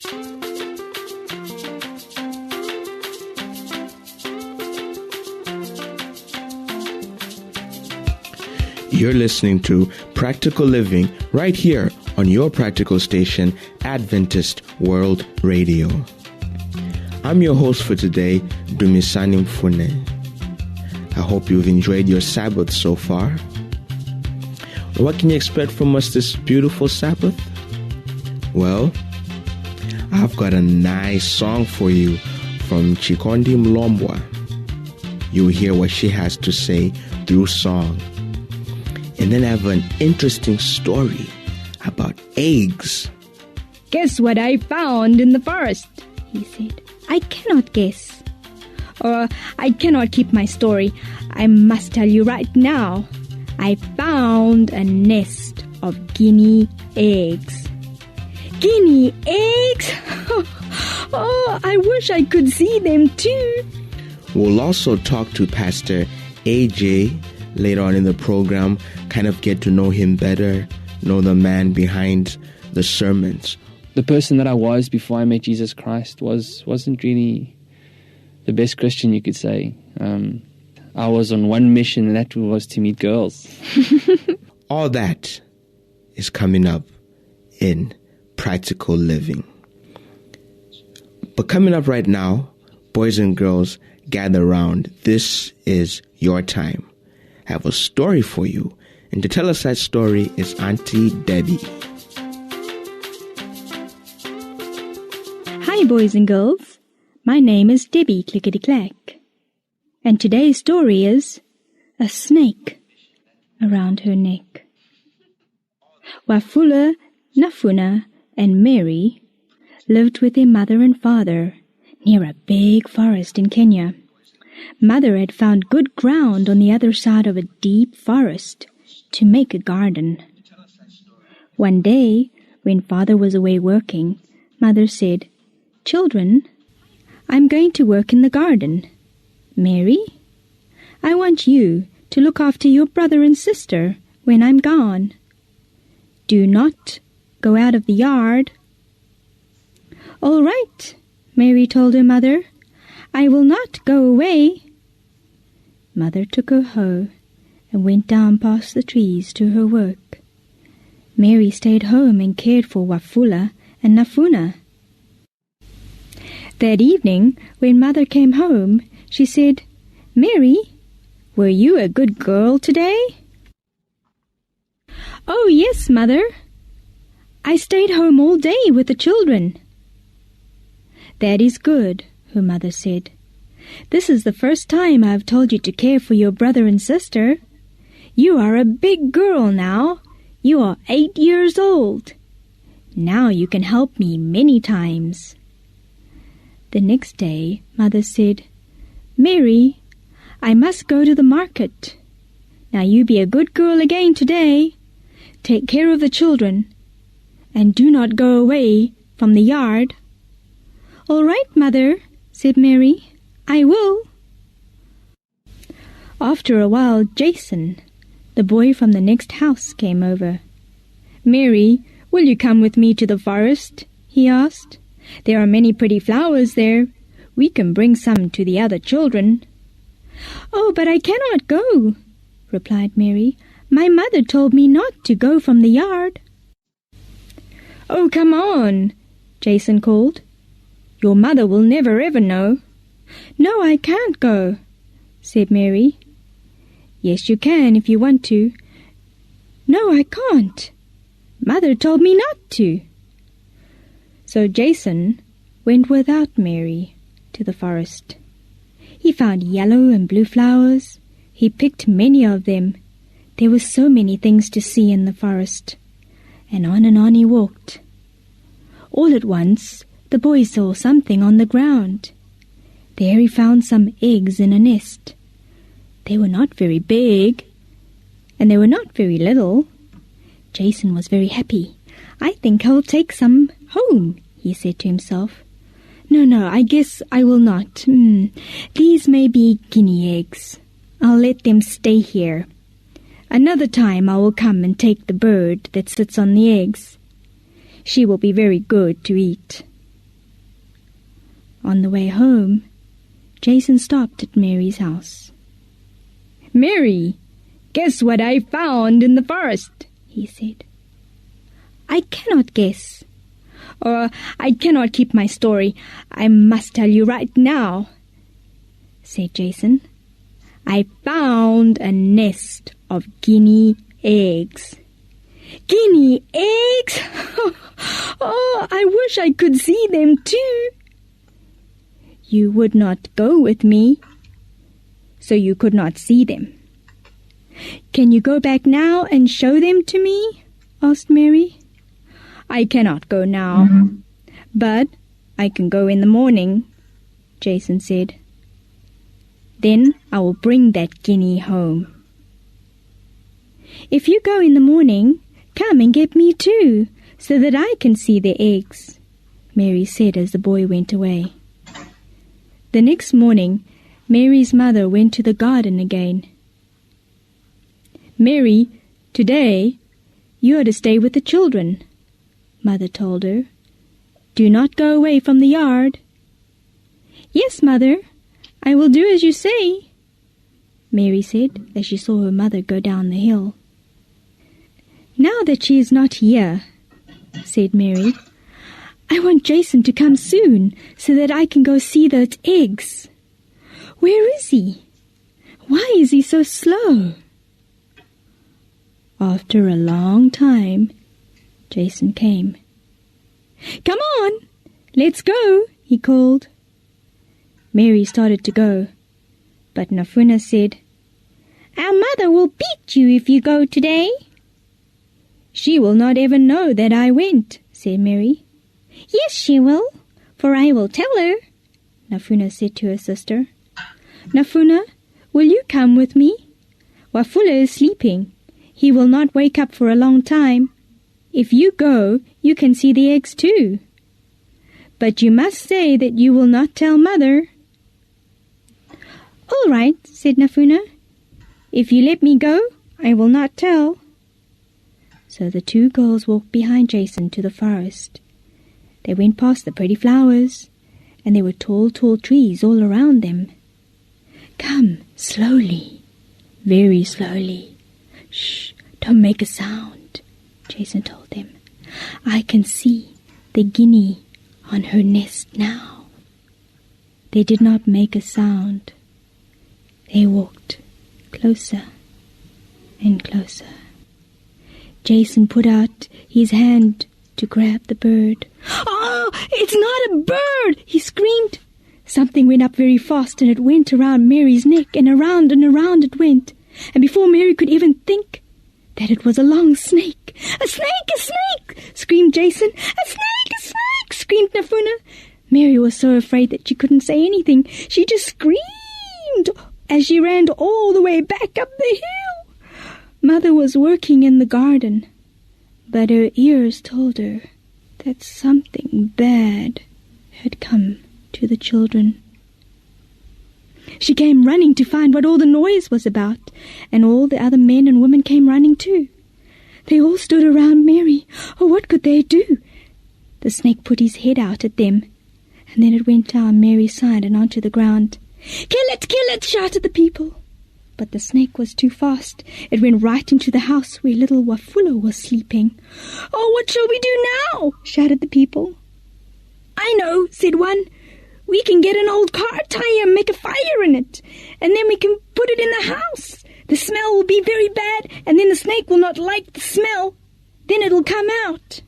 You're listening to Practical Living right here on your practical station, Adventist World Radio. I'm your host for today, Dumisani Mfune. I hope you've enjoyed your Sabbath so far. What can you expect from us this beautiful Sabbath? Well, I've got a nice song for you from Chikondi Mlombwa. You'll hear what she has to say through song. And then I have an interesting story about eggs. Guess what I found in the forest, he said. I cannot guess. Or I cannot keep my story. I must tell you right now. I found a nest of guinea eggs. Guinea eggs? Oh, I wish I could see them too. We'll also talk to Pastor AJ later on in the program, kind of get to know him better, know the man behind the sermons. The person that I was before I met Jesus Christ wasn't really the best Christian, you could say. I was on one mission, and that was to meet girls. All that is coming up in Practical Living. But coming up right now, boys and girls, gather around. This is your time. I have a story for you. And to tell us that story is Auntie Debbie. Hi, boys and girls. My name is Debbie Clickety-Clack. And today's story is a snake around her neck. Wafula, Nafuna, and Mary lived with their mother and father near a big forest in Kenya. Mother had found good ground on the other side of a deep forest to make a garden. One day, when father was away working, mother said, "Children, I'm going to work in the garden. Mary, I want you to look after your brother and sister when I'm gone. Do not go out of the yard." "All right," Mary told her mother. "I will not go away." Mother took her hoe and went down past the trees to her work. Mary stayed home and cared for Wafula and Nafuna. That evening, when Mother came home, she said, "Mary, were you a good girl today?" "Oh, yes, Mother. I stayed home all day with the children." "That is good," her mother said. "This is the first time I have told you to care for your brother and sister. You are a big girl now. You are 8 years old. Now you can help me many times." The next day, Mother said, "Mary, I must go to the market. Now you be a good girl again today. Take care of the children, and do not go away from the yard." "All right, Mother," said Mary. "I will." After a while, Jason, the boy from the next house, came over. "Mary, will you come with me to the forest?" he asked. "There are many pretty flowers there. We can bring some to the other children." "Oh, but I cannot go," replied Mary. "My mother told me not to go from the yard." "Oh, come on," Jason called. "Your mother will never ever know." "No, I can't go," said Mary. "Yes, you can if you want to." "No, I can't. Mother told me not to." So Jason went without Mary to the forest. He found yellow and blue flowers. He picked many of them. There were so many things to see in the forest. And on he walked. All at once, the boy saw something on the ground. There he found some eggs in a nest. They were not very big, and they were not very little. Jason was very happy. "I think I'll take some home," he said to himself. No, I guess I will not. These may be guinea eggs. I'll let them stay here. Another time I will come and take the bird that sits on the eggs. She will be very good to eat." On the way home, Jason stopped at Mary's house. "Mary, guess what I found in the forest," he said. "I cannot guess. Or I cannot keep my story. I must tell you right now," said Jason. "I found a nest of guinea eggs." "Guinea eggs? Oh, I wish I could see them too." "You would not go with me, so you could not see them." "Can you go back now and show them to me?" asked Mary. "I cannot go now, but I can go in the morning," Jason said. "Then I will bring that guinea home." "If you go in the morning, come and get me too, so that I can see the eggs," Mary said as the boy went away. The next morning, Mary's mother went to the garden again. "Mary, today you are to stay with the children," Mother told her. "Do not go away from the yard." "Yes, Mother, I will do as you say," Mary said as she saw her mother go down the hill. "Now that she is not here," said Mary, "I want Jason to come soon so that I can go see those eggs. Where is he? Why is he so slow?" After a long time, Jason came. "Come on, let's go," he called. Mary started to go, but Nafuna said, "Our mother will beat you if you go today." "She will not ever know that I went," said Mary. "Yes, she will, for I will tell her," Nafuna said to her sister. "Nafuna, will you come with me? Wafula is sleeping. He will not wake up for a long time. If you go, you can see the eggs too. But you must say that you will not tell Mother." "All right," said Nafuna. "If you let me go, I will not tell." So the two girls walked behind Jason to the forest. They went past the pretty flowers, and there were tall, tall trees all around them. "Come, slowly, very slowly. Shh, don't make a sound," Jason told them. "I can see the guinea on her nest now." They did not make a sound. They walked closer and closer. Jason put out his hand to grab the bird. "Oh, it's not a bird!" he screamed. Something went up very fast, and it went around Mary's neck, and around it went. And before Mary could even think that it was a long snake. "A snake! A snake!" screamed Jason. "A snake! A snake!" screamed Nafuna. Mary was so afraid that she couldn't say anything. She just screamed as she ran all the way back up the hill. Mother was working in the garden, but her ears told her that something bad had come to the children. She came running to find what all the noise was about, and all the other men and women came running too. They all stood around Mary. Oh, what could they do? The snake put his head out at them, and then it went down Mary's side and onto the ground. "Kill it! Kill it!" shouted the people. But the snake was too fast. It went right into the house where little Wafula was sleeping. "Oh, what shall we do now?" shouted the people. "I know," said one. "We can get an old car tire and make a fire in it, and then we can put it in the house. The smell will be very bad, and then the snake will not like the smell. Then it'll come out."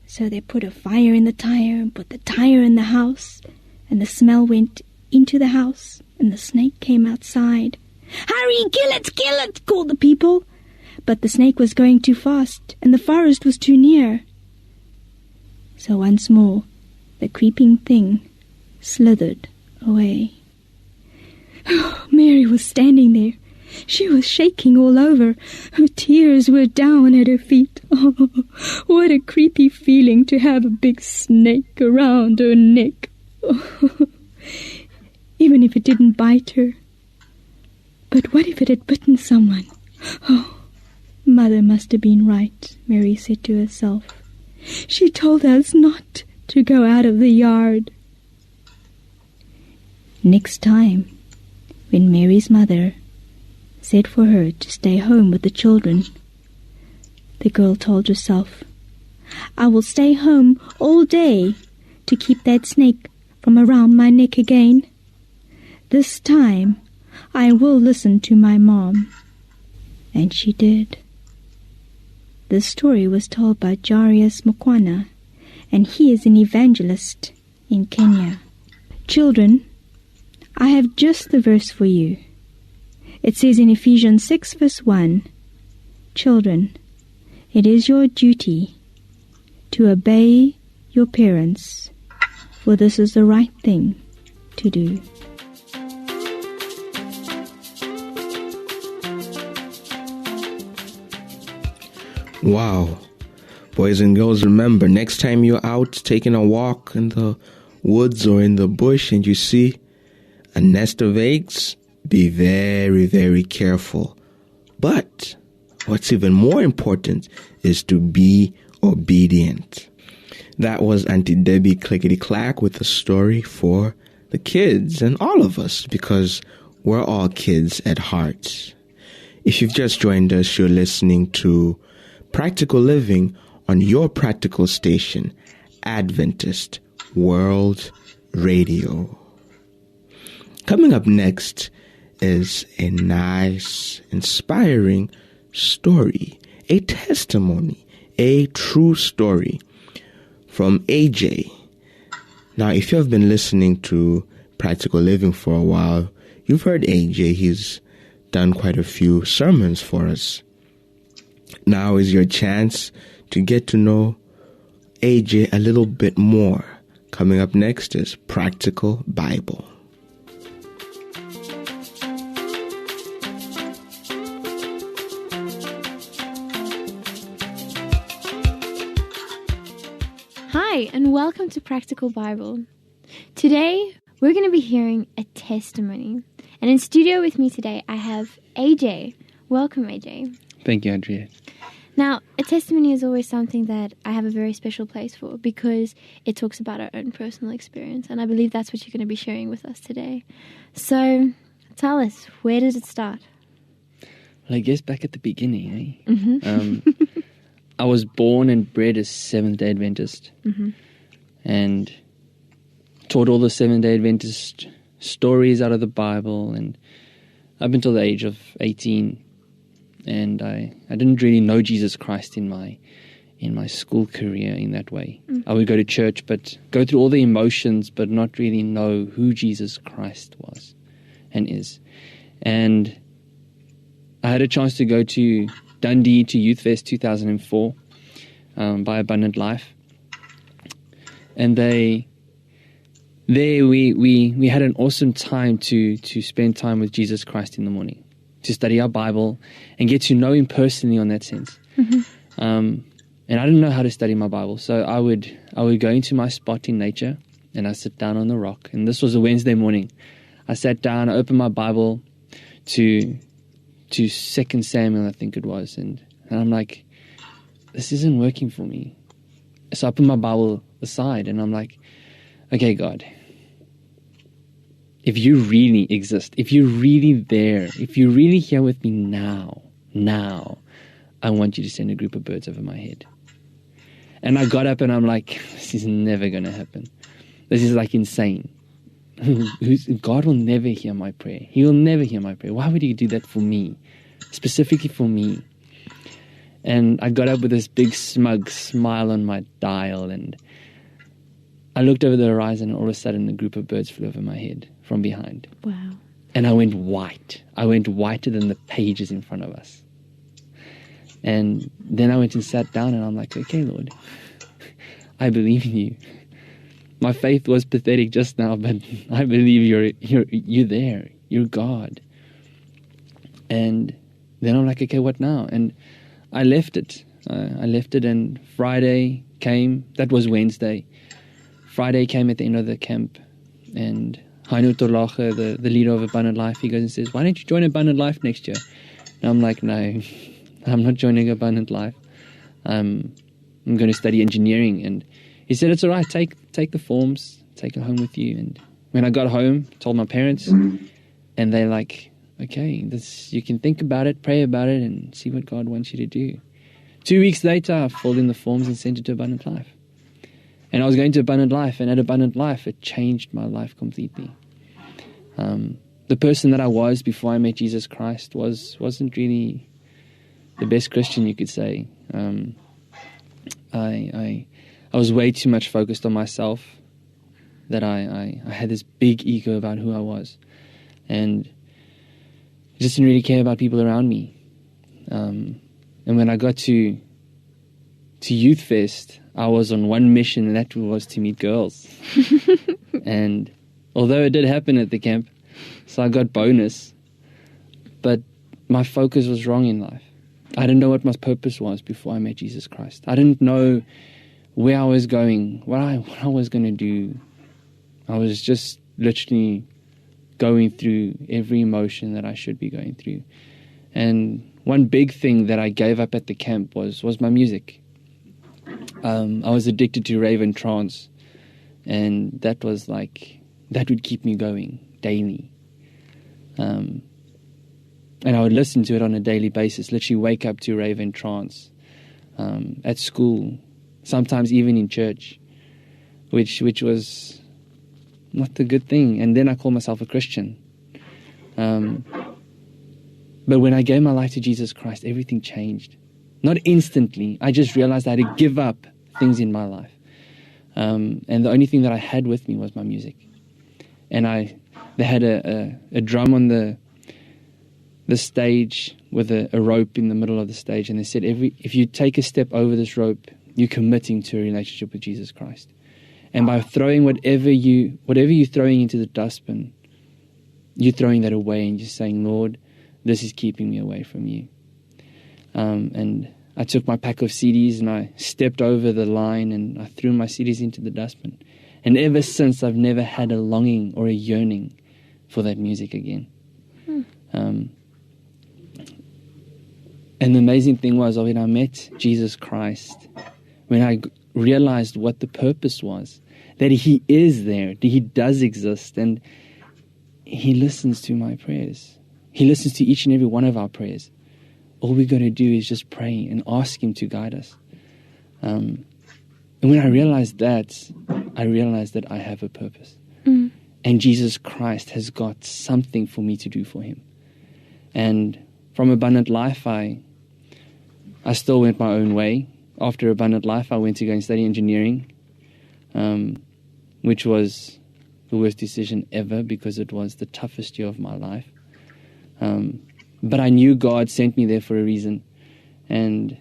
So they put a fire in the tire and put the tire in the house, and the smell went into the house, and the snake came outside. "Hurry, kill it," called the people. But the snake was going too fast, and the forest was too near. So once more, the creeping thing slithered away. Mary was standing there. She was shaking all over. Her tears were down at her feet. Oh, what a creepy feeling to have a big snake around her neck. Oh, even if it didn't bite her. But what if it had bitten someone? Oh, Mother must have been right, Mary said to herself. She told us not to go out of the yard. Next time, when Mary's mother said for her to stay home with the children, the girl told herself, "I will stay home all day to keep that snake from around my neck again. This time, I will listen to my mom." And she did. This story was told by Jairus Mukwana, and he is an evangelist in Kenya. Children, I have just the verse for you. It says in Ephesians 6 verse 1, "Children, it is your duty to obey your parents, for this is the right thing to do." Wow. Boys and girls, remember, next time you're out taking a walk in the woods or in the bush and you see a nest of eggs, be very, very careful. But what's even more important is to be obedient. That was Auntie Debbie Clickety-Clack with a story for the kids and all of us, because we're all kids at heart. If you've just joined us, you're listening to Practical Living on your practical station, Adventist World Radio. Coming up next is a nice, inspiring story, a testimony, a true story from AJ. Now, if you have been listening to Practical Living for a while, you've heard AJ. He's done quite a few sermons for us. Now is your chance to get to know AJ a little bit more. Coming up next is Practical Bible. Hi, and welcome to Practical Bible. Today, we're going to be hearing a testimony. And in studio with me today, I have AJ. Welcome, AJ. Thank you, Andrea. Now, a testimony is always something that I have a very special place for because it talks about our own personal experience, and I believe that's what you're going to be sharing with us today. So, tell us, where did it start? Well, I guess back at the beginning, eh? Mm-hmm. I was born and bred a Seventh-day Adventist, Mm-hmm. and taught all the Seventh-day Adventist stories out of the Bible, and up until the age of 18. And I didn't really know Jesus Christ in my school career in that way. I would go to church, but go through all the emotions, but not really know who Jesus Christ was and is. And I had a chance to go to Dundee to Youth Fest 2004 by Abundant Life. And there we had an awesome time to spend time with Jesus Christ in the morning, to study our Bible and get to know Him personally on that sense. Mm-hmm. And I didn't know how to study my Bible, so I would go into my spot in nature and I sit down on the rock. And this was a Wednesday morning. I sat down, I opened my Bible to 2 Samuel, I think it was, and I'm like, this isn't working for me. So I put my Bible aside and I'm like, okay, God, if you really exist, if you're really there, if you're really here with me now, I want you to send a group of birds over my head. And I got up and I'm like, this is never going to happen. This is like insane. God will never hear my prayer. He will never hear my prayer. Why would He do that for me? Specifically for me. And I got up with this big smug smile on my dial, and I looked over the horizon, and all of a sudden a group of birds flew over my head from behind. Wow. And I went white. I went whiter than the pages in front of us. And then I went and sat down, and I'm like, okay, Lord, I believe in you. My faith was pathetic just now, but I believe you're there. You're God. And then I'm like, okay, what now? And I left it. And Friday came. That was Wednesday. Friday came at the end of the camp, and Heino Torlache, the leader of Abundant Life, he goes and says, why don't you join Abundant Life next year? And I'm like, no, I'm not joining Abundant Life. I'm going to study engineering. And he said, it's all right, take the forms, take it home with you, and when I got home, told my parents, and they're like, okay, this, you can think about it, pray about it, and see what God wants you to do. 2 weeks later, I filled in the forms and sent it to Abundant Life. And I was going to Abundant Life, and at Abundant Life, it changed my life completely. The person that I was before I met Jesus Christ wasn't really the best Christian, you could say. I was way too much focused on myself, that I had this big ego about who I was, and just didn't really care about people around me. And when I got to Youth Fest, I was on one mission, and that was to meet girls. And although it did happen at the camp, so I got bonus, but my focus was wrong in life. I didn't know what my purpose was before I met Jesus Christ. I didn't know where I was going, what I was going to do. I was just literally going through every emotion that I should be going through. And one big thing that I gave up at the camp was my music. I was addicted to rave and trance, and that would keep me going daily. And I would listen to it on a daily basis, literally wake up to rave and trance, at school, sometimes even in church, which was not the good thing. And then I call myself a Christian. But when I gave my life to Jesus Christ, everything changed. Not instantly. I just realized I had to give up things in my life. And the only thing that I had with me was my music. And they had a drum on the stage with a rope in the middle of the stage, and they said, if you take a step over this rope, you're committing to a relationship with Jesus Christ. And by throwing whatever you're throwing into the dustbin, you're throwing that away, and you're saying, Lord, this is keeping me away from you. And I took my pack of CDs and I stepped over the line and I threw my CDs into the dustbin. And ever since, I've never had a longing or a yearning for that music again. And the amazing thing was, when I met Jesus Christ, when I realized what the purpose was, that He is there, that He does exist, and He listens to my prayers. He listens to each and every one of our prayers. All we got to do is just pray and ask Him to guide us. And when I realized that I have a purpose. And Jesus Christ has got something for me to do for Him. And from Abundant Life, I still went my own way. After Abundant Life, I went to go and study engineering, which was the worst decision ever because it was the toughest year of my life. But I knew God sent me there for a reason, and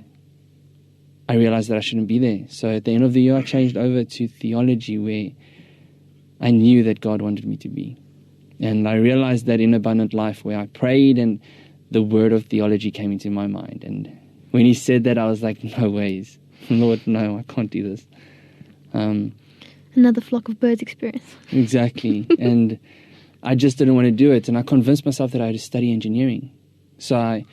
I realized that I shouldn't be there. So at the end of the year, I changed over to theology, where I knew that God wanted me to be. And I realized that in Abundant Life, where I prayed and the word of theology came into my mind. And when He said that, I was like, no ways. Lord, no, I can't do this. Another flock of birds experience. Exactly. And I just didn't want to do it. And I convinced myself that I had to study engineering. So I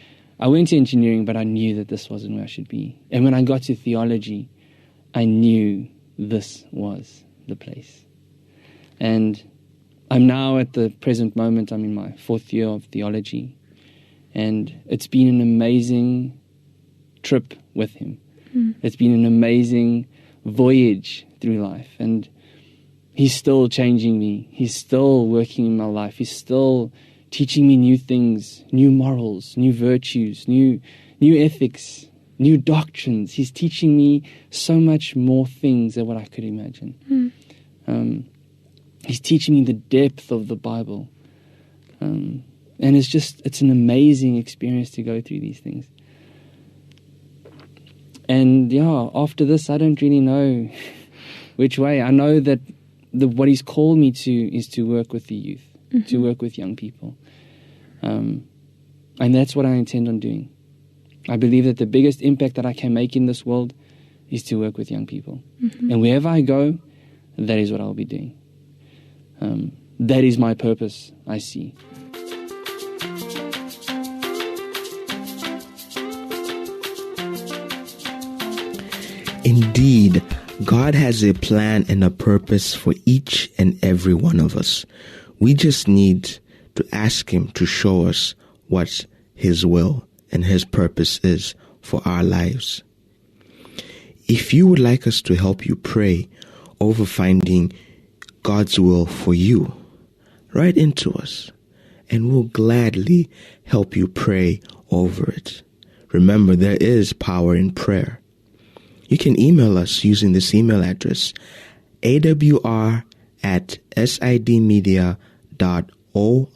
went to engineering, but I knew that this wasn't where I should be. And when I got to theology, I knew this was the place. And I'm now at the present moment, I'm in my 4th year of theology. And it's been an amazing trip with Him. It's been an amazing voyage through life. And He's still changing me. He's still working in my life. He's still teaching me new things, new morals, new virtues, new ethics, new doctrines. He's teaching me so much more things than what I could imagine. He's teaching me the depth of the Bible. And it's an amazing experience to go through these things. And yeah, after this, I don't really know which way. I know that what He's called me to is to work with the youth, to work with young people. And that's what I intend on doing. I believe that the biggest impact that I can make in this world is to work with young people. And wherever I go, that is what I'll be doing. That is my purpose, I see. Indeed, God has a plan and a purpose for each and every one of us. We just need to ask Him to show us what His will and His purpose is for our lives. If you would like us to help you pray over finding God's will for you, write into us and we'll gladly help you pray over it. Remember, there is power in prayer. You can email us using this email address, awr@sidmedia.org.